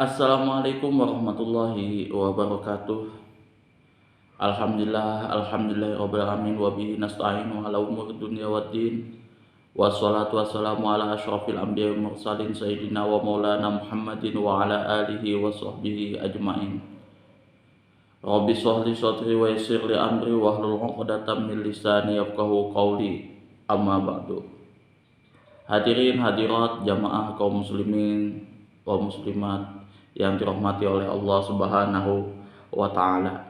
Assalamualaikum warahmatullahi wabarakatuh. Alhamdulillahirabbil alamin wa bihi nasta'inu ala umuri dunya waddin. Wassalatu wassalamu ala asyrafil anbiya'i wal mursalin sayyidina wa maulana Muhammadin wa ala alihi wa sahbihi ajmain. Rabbi shrah li sadri wa yassir li amri wahlul 'uqdatam min lisani yafqahu qawli. Amma ba'du. Hadirin hadirat jamaah kaum muslimin wa muslimat yang dirahmati oleh Allah Subhanahu wa taala.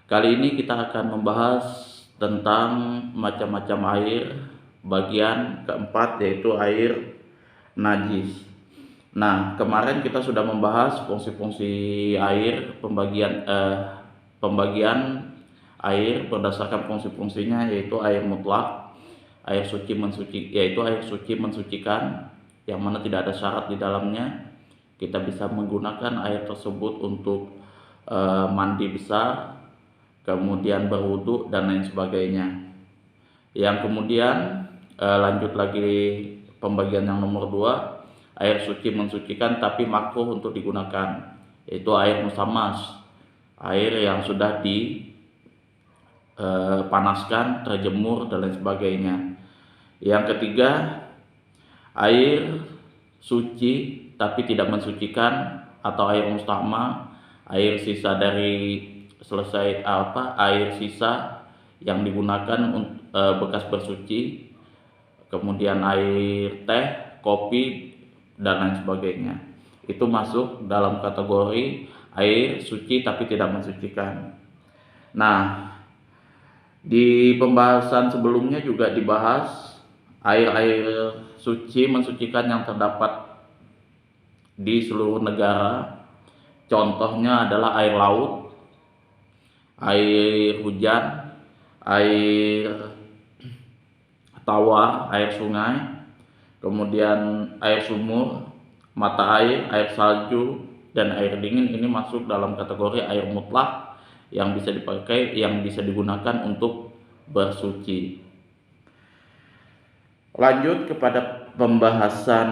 Kali ini kita akan membahas tentang macam-macam air, bagian keempat yaitu air najis. Nah, kemarin kita sudah membahas fungsi-fungsi air, pembagian air berdasarkan fungsi-fungsinya, yaitu air mutlak, air suci mensucikan yang mana tidak ada syarat di dalamnya. Kita bisa menggunakan air tersebut untuk mandi besar, kemudian berwudu dan lain sebagainya. Yang kemudian lanjut lagi pembagian yang nomor 2, air suci mensucikan tapi makruh untuk digunakan, yaitu air musammas, air yang sudah dipanaskan, terjemur dan lain sebagainya. Yang ketiga, air suci tapi tidak mensucikan atau air musta'ma, air sisa dari air sisa yang digunakan bekas bersuci, kemudian air teh, kopi dan lain sebagainya. Itu masuk dalam kategori air suci tapi tidak mensucikan. Nah, di pembahasan sebelumnya juga dibahas air-air suci mensucikan yang terdapat di seluruh negara. Contohnya adalah air laut, air hujan, air tawar, air sungai, kemudian air sumur, mata air, air salju, dan air dingin. Ini masuk dalam kategori air mutlak yang bisa digunakan untuk bersuci. Lanjut kepada pembahasan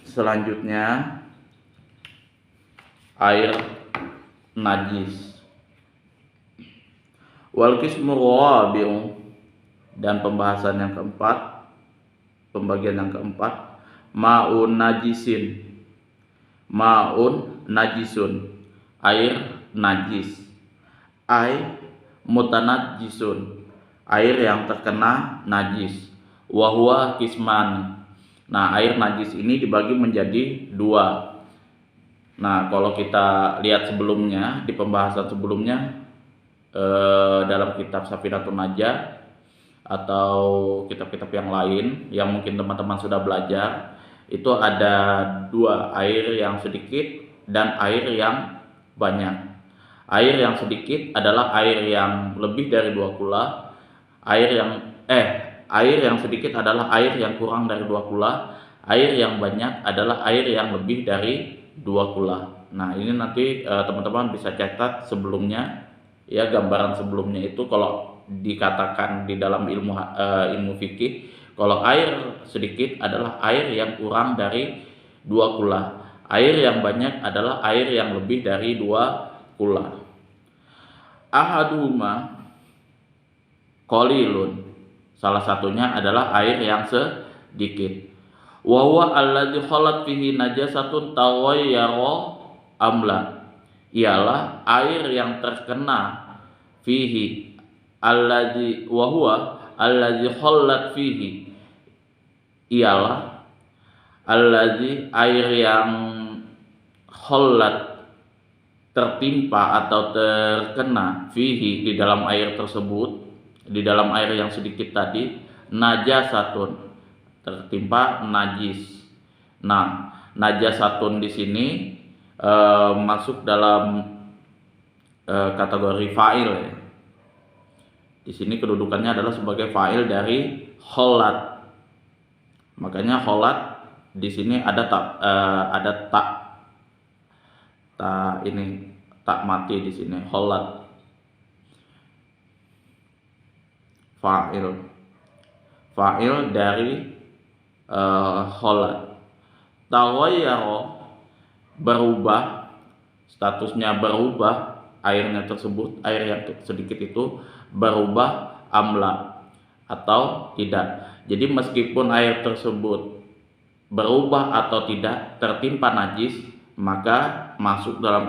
selanjutnya, air najis. Wal qismu rabi'u, dan pembahasan yang keempat, pembagian yang keempat, ma'un najisin. Ma'un najisun, air najis. Mutanajjisun, air yang terkena najis. Wa huwa qisman. Nah, air najis ini dibagi menjadi 2. Nah, kalau kita lihat sebelumnya, di pembahasan sebelumnya dalam kitab Safinatun Najah atau kitab-kitab yang lain yang mungkin teman-teman sudah belajar, itu ada 2, air yang sedikit dan air yang banyak. Air yang sedikit adalah air yang lebih dari 2 kula. Air yang sedikit adalah air yang kurang dari 2 kula. Air yang banyak adalah air yang lebih dari 2 kula. Nah, ini nanti teman-teman bisa catat sebelumnya, ya, gambaran sebelumnya itu kalau dikatakan di dalam ilmu fikih, kalau air sedikit adalah air yang kurang dari 2 kula. Air yang banyak adalah air yang lebih dari 2 kula. Ahaduhuma qalilun, salah satunya adalah air yang sedikit. Wa huwa alladzi khalat fihi najasatun taghayyara amla, ialah air yang terkena fihi alladzi wa huwa alladzi khalat fihi, ialah alladzi, air yang khalat tertimpa atau terkena fihi di dalam air tersebut, di dalam air yang sedikit tadi, najasatun, tertimpa najis. Nah, najasatun di sini masuk dalam kategori fa'il, ya. Di sini kedudukannya adalah sebagai fa'il dari kholat. Makanya kholat di sini ada tak mati di sini, kholat, fa'il dari kholat. Taghayyara, berubah, statusnya berubah, airnya tersebut, air yang sedikit itu berubah amla atau tidak. Jadi meskipun air tersebut berubah atau tidak tertimpa najis, maka masuk dalam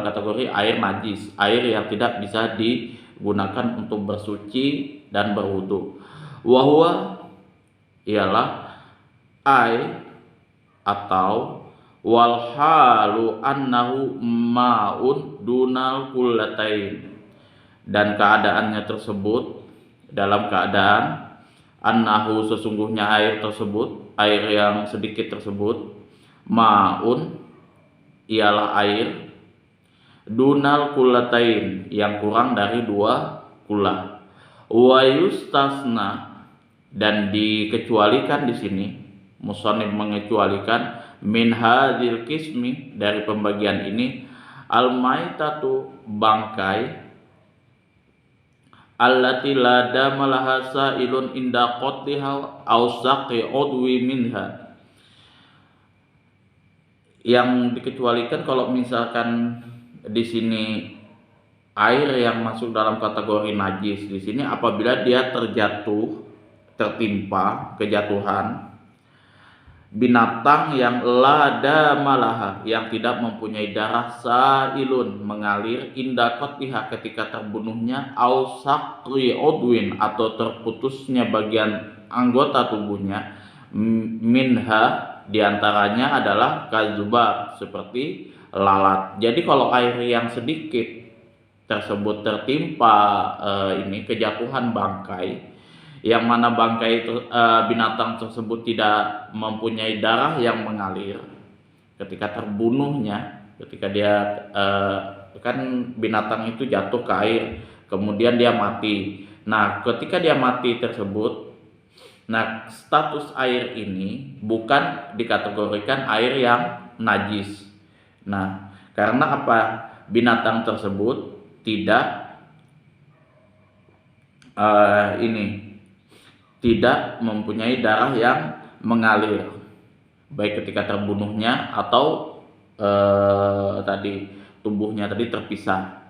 kategori air najis, air yang tidak bisa digunakan untuk bersuci dan berwudu. Wahwa ialah air atau wal halu annahu ma'un dunal kullatain, dan keadaannya tersebut dalam keadaan annahu sesungguhnya air tersebut, air yang sedikit tersebut, ma'un ialah air, dunal kullatain yang kurang dari 2 kula, wa yustasna dan dikecualikan di sini, musannif mengecualikan min hadzal qismi dari pembagian ini, al maitatu bangkai, allati la damalaha sa'ilun inda qatliha aw saqi udwi minha, yang dikecualikan kalau misalkan di sini air yang masuk dalam kategori najis di sini apabila dia tertimpa kejatuhan binatang yang lada malaha yang tidak mempunyai darah sailun mengalir inda qatliha ketika terbunuhnya, au saqri udwin atau terputusnya bagian anggota tubuhnya, minha diantaranya adalah kazubab seperti lalat. Jadi kalau air yang sedikit tersebut tertimpa kejatuhan bangkai, yang mana bangkai binatang tersebut tidak mempunyai darah yang mengalir ketika terbunuhnya, ketika dia kan binatang itu jatuh ke air kemudian dia mati. Nah, ketika dia mati tersebut, nah status air ini bukan dikategorikan air yang najis. Nah, karena apa? Binatang tersebut tidak tidak mempunyai darah yang mengalir, baik ketika terbunuhnya atau tadi tubuhnya tadi terpisah.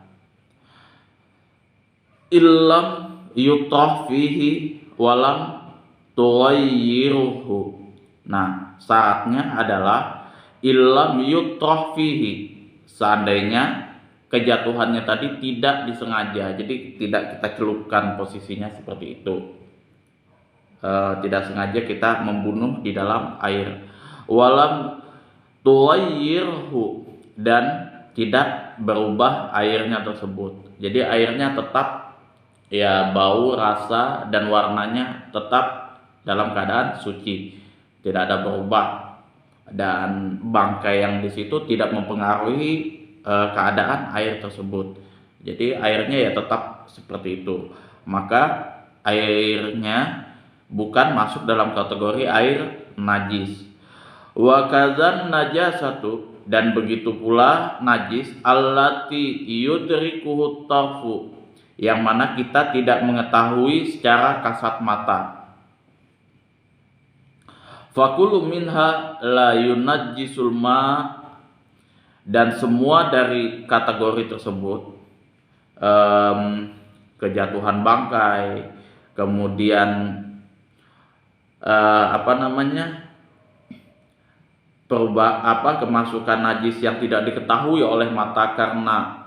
Illam yutrah fihi walam tughayyiruhu. Nah, syaratnya adalah illam yutrah fihi, seandainya kejatuhannya tadi tidak disengaja, jadi tidak kita celupkan posisinya seperti itu. Tidak sengaja kita membunuh di dalam air. Walam tuwayyirhu, dan tidak berubah airnya tersebut. Jadi airnya tetap ya bau, rasa dan warnanya tetap dalam keadaan suci, tidak ada berubah, dan bangkai yang di situ tidak mempengaruhi keadaan air tersebut. Jadi airnya ya tetap seperti itu. Maka airnya bukan masuk dalam kategori air najis. Wa kadzan najasatu, dan begitu pula najis allati yudrikuhu tarfu, yang mana kita tidak mengetahui secara kasat mata. Fakulu minha la yunajjisul ma, dan semua dari kategori tersebut, kejatuhan bangkai, kemudian kemasukan najis yang tidak diketahui oleh mata karena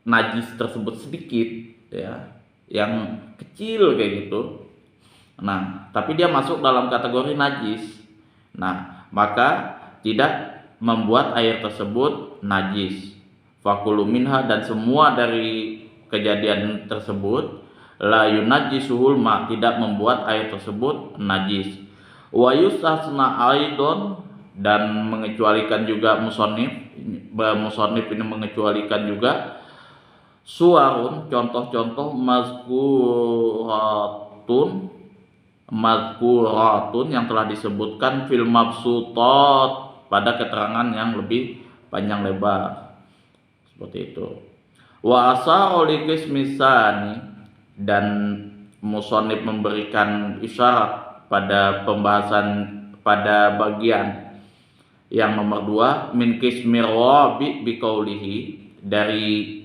najis tersebut sedikit, ya, yang kecil kayak gitu. Nah, tapi dia masuk dalam kategori najis. Nah, maka tidak membuat air tersebut najis. Fakulu minha, dan semua dari kejadian tersebut, la yunajjisuhul ma, tidak membuat air tersebut najis. Wa yustasna aidon, dan mengecualikan juga musannif ini mengecualikan juga suwarun, contoh-contoh mazkuratun yang telah disebutkan fil mabsutat, pada keterangan yang lebih panjang lebar seperti itu. Wa asarul qismisani, dan musannif memberikan isyarat pada pembahasan pada bagian Yang nomor 2, min qismir rabi biqaulihi, dari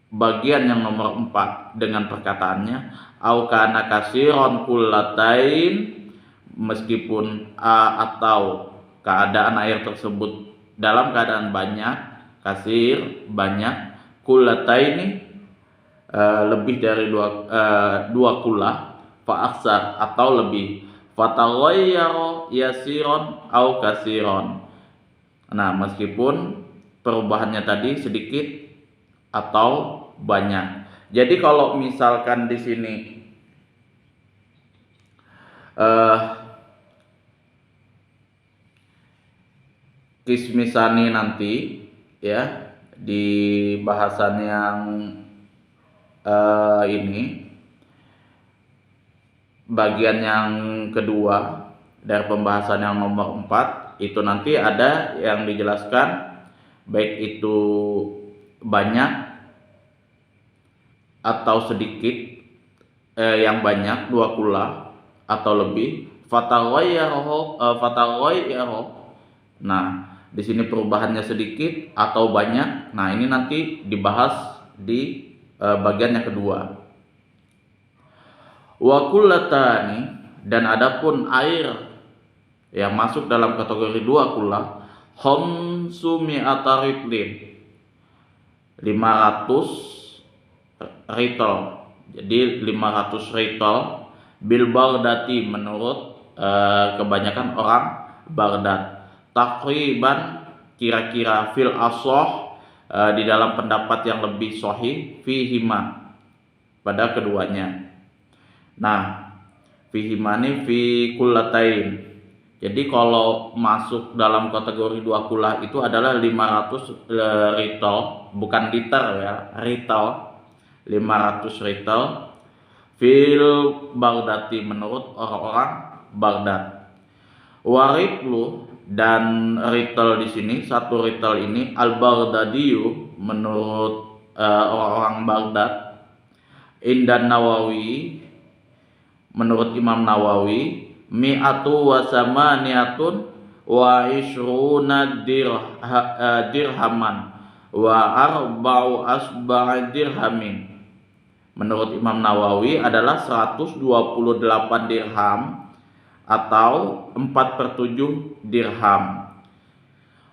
bagian yang nomor 4 dengan perkataannya, au kana kasiron kullatain, meskipun atau keadaan air tersebut dalam keadaan banyak, kasir banyak, kullataini lebih dari dua kullah, fa aksar atau lebih, fataghayyara yasiron au kasiron. Nah, meskipun perubahannya tadi sedikit atau banyak. Jadi kalau misalkan di sini kismisani nanti ya di bahasan yang ini, bagian yang kedua dari pembahasan yang nomor 4 itu nanti ada yang dijelaskan baik itu banyak atau sedikit, yang banyak 2 kula atau lebih, fataghayyara. Nah, di sini perubahannya sedikit atau banyak. Nah, ini nanti dibahas di bagian yang kedua. Wa kullatani, dan adapun air yang masuk dalam kategori 2 kula, khamsu mi'ata ritlin, 500 ritel. Jadi 500 ritel bil Baghdadi, menurut kebanyakan orang Baghdad. Takriban, kira-kira, fil asoh, di dalam pendapat yang lebih sahih, fihima, pada keduanya. Nah, fihima ini fi kullatain. Jadi kalau masuk dalam kategori 2 kulah itu adalah 500 ritel, bukan liter ya, ritel, 500 ritel fil Baghdadi, menurut orang-orang Baghdad. Wariplu, dan ritel di sini, satu ritel ini, al-Baghdadiyu, menurut orang-orang Baghdad, indan Nawawi, menurut Imam Nawawi, mi'atu wa samaniyatun wa ishruna dirhaman wa arba'u asba'i dirhamin. Menurut Imam Nawawi adalah 128 dirham atau 4/7 dirham.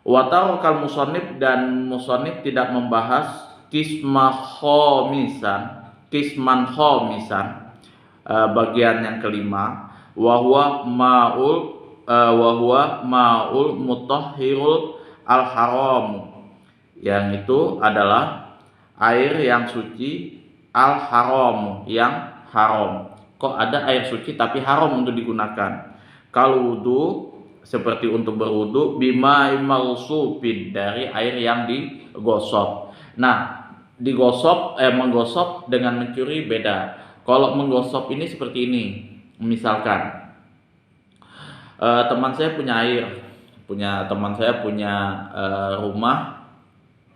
Wa tarakal musannif, dan musannif tidak membahas kisman khomisan, bagian yang kelima, wahwa ma'ul mutahhirul al-haram, yang itu adalah air yang suci, al-haram, yang haram. Kok ada air suci tapi haram untuk digunakan? Kalau wudu, seperti untuk berwudu, bima maghsubin, dari air yang digosok. Nah, menggosok dengan mencuri beda. Kalau menggosok ini seperti ini, misalkan teman saya punya rumah,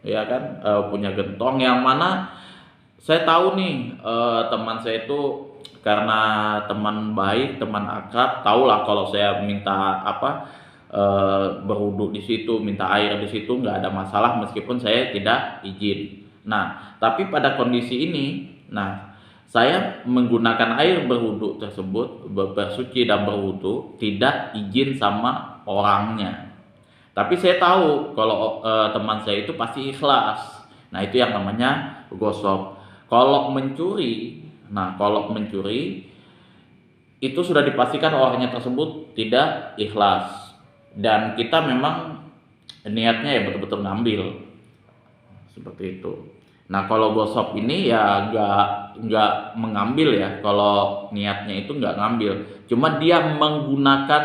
ya kan, punya gentong, yang mana saya tahu nih, teman saya itu karena teman baik, teman akrab, tahulah kalau saya minta berwudu di situ, minta air di situ, nggak ada masalah meskipun saya tidak izin. Nah, tapi pada kondisi ini, saya menggunakan air berwudu tersebut, bersuci dan berwudu, tidak izin sama orangnya. Tapi saya tahu kalau teman saya itu pasti ikhlas. Nah, itu yang namanya gosok. Kalau mencuri itu sudah dipastikan orangnya tersebut tidak ikhlas, dan kita memang niatnya ya betul-betul ngambil, seperti itu. Nah, kalau gosok ini ya nggak mengambil ya, kalau niatnya itu nggak ngambil, cuma dia menggunakan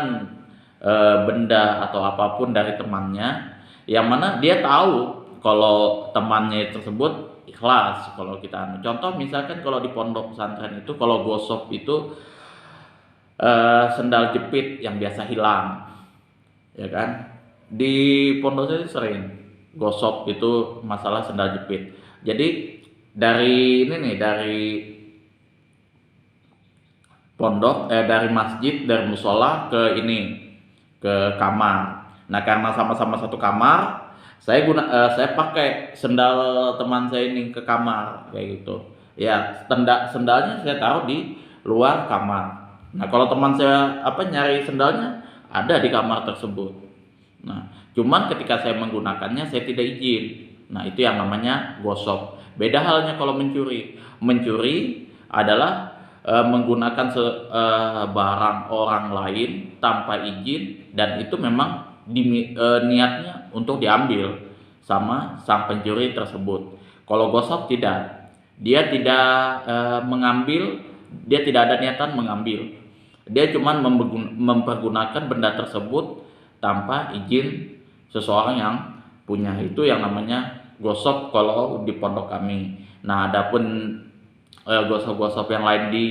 benda atau apapun dari temannya, yang mana dia tahu kalau temannya tersebut ikhlas. Kalau kita contoh, misalkan kalau di pondok pesantren itu, kalau gosok itu sendal jepit yang biasa hilang, ya kan, di pondok saya sering gosok itu masalah sendal jepit. Jadi dari pondok, dari masjid, dari musola ke kamar. Nah, karena sama-sama satu kamar, saya pakai sendal teman saya ini ke kamar kayak gitu. Ya, sendalnya saya taruh di luar kamar. Nah, kalau teman saya nyari sendalnya ada di kamar tersebut. Nah, cuman ketika saya menggunakannya saya tidak izin. Nah, itu yang namanya gosok. Beda halnya kalau mencuri. Mencuri adalah menggunakan barang orang lain tanpa izin, dan itu memang niatnya untuk diambil sama sang pencuri tersebut. Kalau gosok tidak, dia tidak mengambil, dia tidak ada niatan mengambil, dia cuma mempergunakan benda tersebut tanpa izin seseorang yang punya. Itu yang namanya gosok kalau di pondok kami. Nah, adapun gosok-gosok yang lain di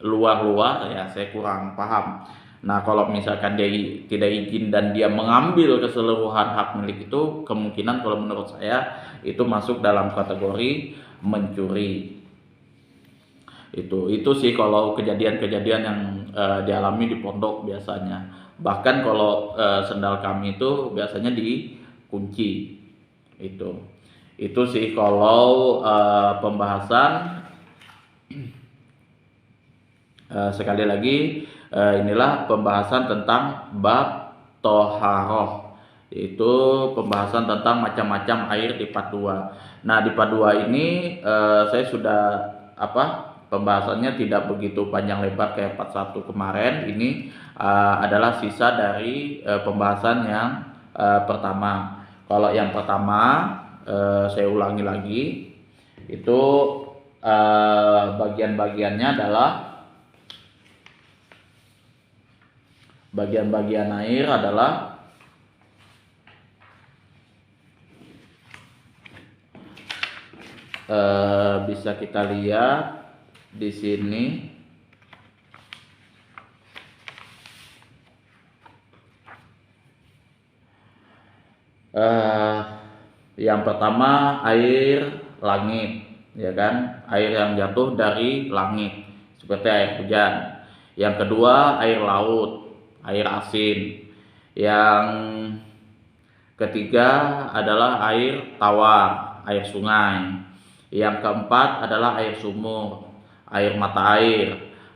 luar-luar ya saya kurang paham. Nah, kalau misalkan dia tidak izin dan dia mengambil keseluruhan hak milik itu, kemungkinan kalau menurut saya itu masuk dalam kategori mencuri. Itu sih kalau kejadian-kejadian yang dialami di pondok biasanya. Bahkan kalau sendal kami itu biasanya dikunci. Itu sih kalau pembahasan. Sekali lagi, inilah pembahasan tentang bab toharoh, yaitu pembahasan tentang macam-macam air di part 2. Nah, di part 2 ini saya sudah pembahasannya tidak begitu panjang lebar kayak part 1 kemarin. Ini adalah sisa dari pembahasan yang pertama. Kalau yang pertama saya ulangi lagi, itu bagian-bagiannya adalah bagian-bagian air adalah bisa kita lihat di sini. Yang pertama air langit, ya kan, air yang jatuh dari langit seperti air hujan. Yang kedua air laut, air asin. Yang ketiga adalah air tawar, air sungai. Yang keempat adalah air sumur, air mata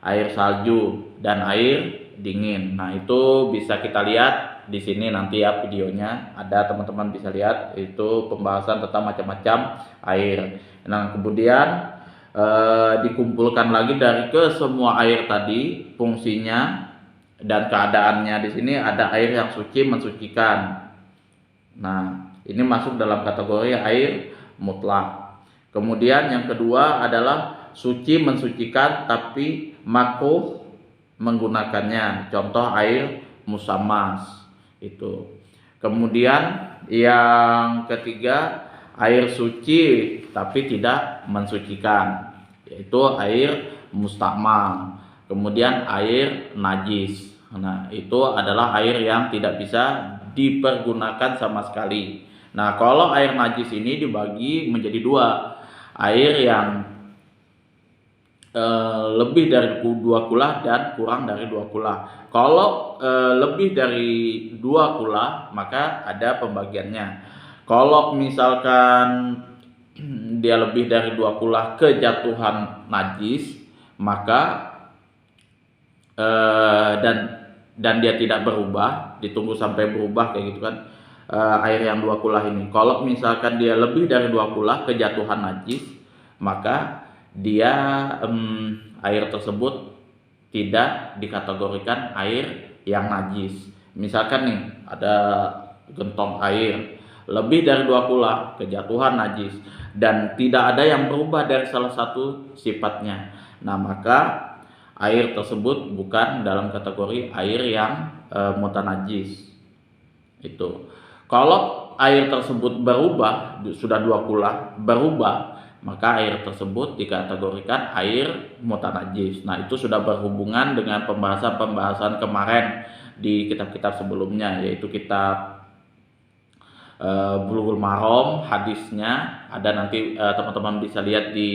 air salju, dan air dingin. Nah, itu bisa kita lihat di sini nanti ya videonya ada, teman-teman bisa lihat itu pembahasan tentang macam-macam air. Nah, kemudian dikumpulkan lagi dari ke semua air tadi fungsinya dan keadaannya. Di sini ada air yang suci mensucikan. Nah, ini masuk dalam kategori air mutlak. Kemudian yang kedua adalah suci mensucikan tapi makruh menggunakannya. Contoh air musammas itu. Kemudian yang ketiga air suci tapi tidak mensucikan, yaitu air mustakmal. Kemudian air najis. Nah, itu adalah air yang tidak bisa dipergunakan sama sekali. Nah, kalau air najis ini dibagi menjadi dua. Air yang lebih dari 2 kulah dan kurang dari 2 kulah. Kalau lebih dari 2 kulah maka ada pembagiannya. Kalau misalkan dia lebih dari 2 kulah kejatuhan najis, maka dan dia tidak berubah, ditunggu sampai berubah kayak gitu kan, air yang 2 kulah ini. Kalau misalkan dia lebih dari 2 kulah kejatuhan najis, maka dia air tersebut tidak dikategorikan air yang najis. Misalkan nih ada gentong air lebih dari 2 kulah kejatuhan najis dan tidak ada yang berubah dari salah satu sifatnya. Nah, maka air tersebut bukan dalam kategori air yang mutanajis. Itu. Kalau air tersebut berubah, sudah 2 kulah berubah, maka air tersebut dikategorikan air mutanajis. Nah, itu sudah berhubungan dengan pembahasan-pembahasan kemarin di kitab-kitab sebelumnya, yaitu kitab Bulughul Maram, hadisnya ada, nanti teman-teman bisa lihat di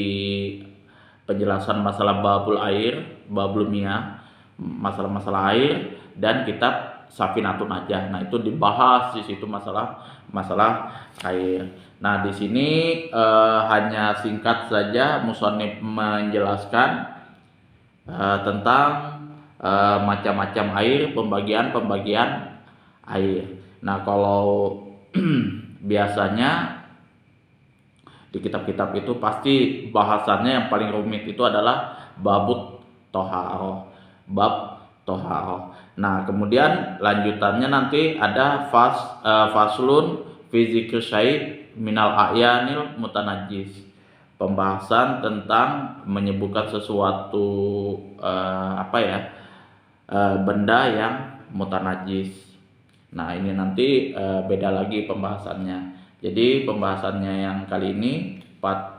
penjelasan masalah babul air, babul miyah, masalah-masalah air, dan kitab Safinatun Najah. Nah, itu dibahas di situ masalah air. Nah, di sini hanya singkat saja musannif menjelaskan tentang macam-macam air, pembagian air. Nah, kalau biasanya di kitab-kitab itu pasti bahasannya yang paling rumit itu adalah babut toharoh, bab toharoh. Nah, kemudian lanjutannya nanti ada faslun fi dzikri syai' minal a'yanil mutanajjis, pembahasan tentang menyebutkan sesuatu benda yang mutanajis. Nah, ini nanti beda lagi pembahasannya. Jadi pembahasannya yang kali ini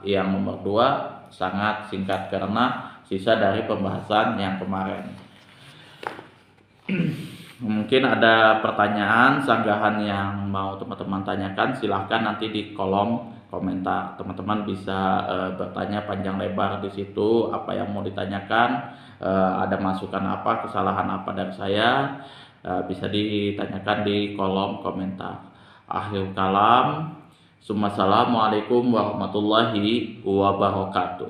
yang nomor 2 sangat singkat karena sisa dari pembahasan yang kemarin. Mungkin ada pertanyaan, sanggahan yang mau teman-teman tanyakan, silahkan nanti di kolom komentar. Teman-teman bisa bertanya panjang lebar di situ apa yang mau ditanyakan, ada masukan apa, kesalahan apa dari saya, bisa ditanyakan di kolom komentar. Akhir kalam, assalamualaikum warahmatullahi wabarakatuh.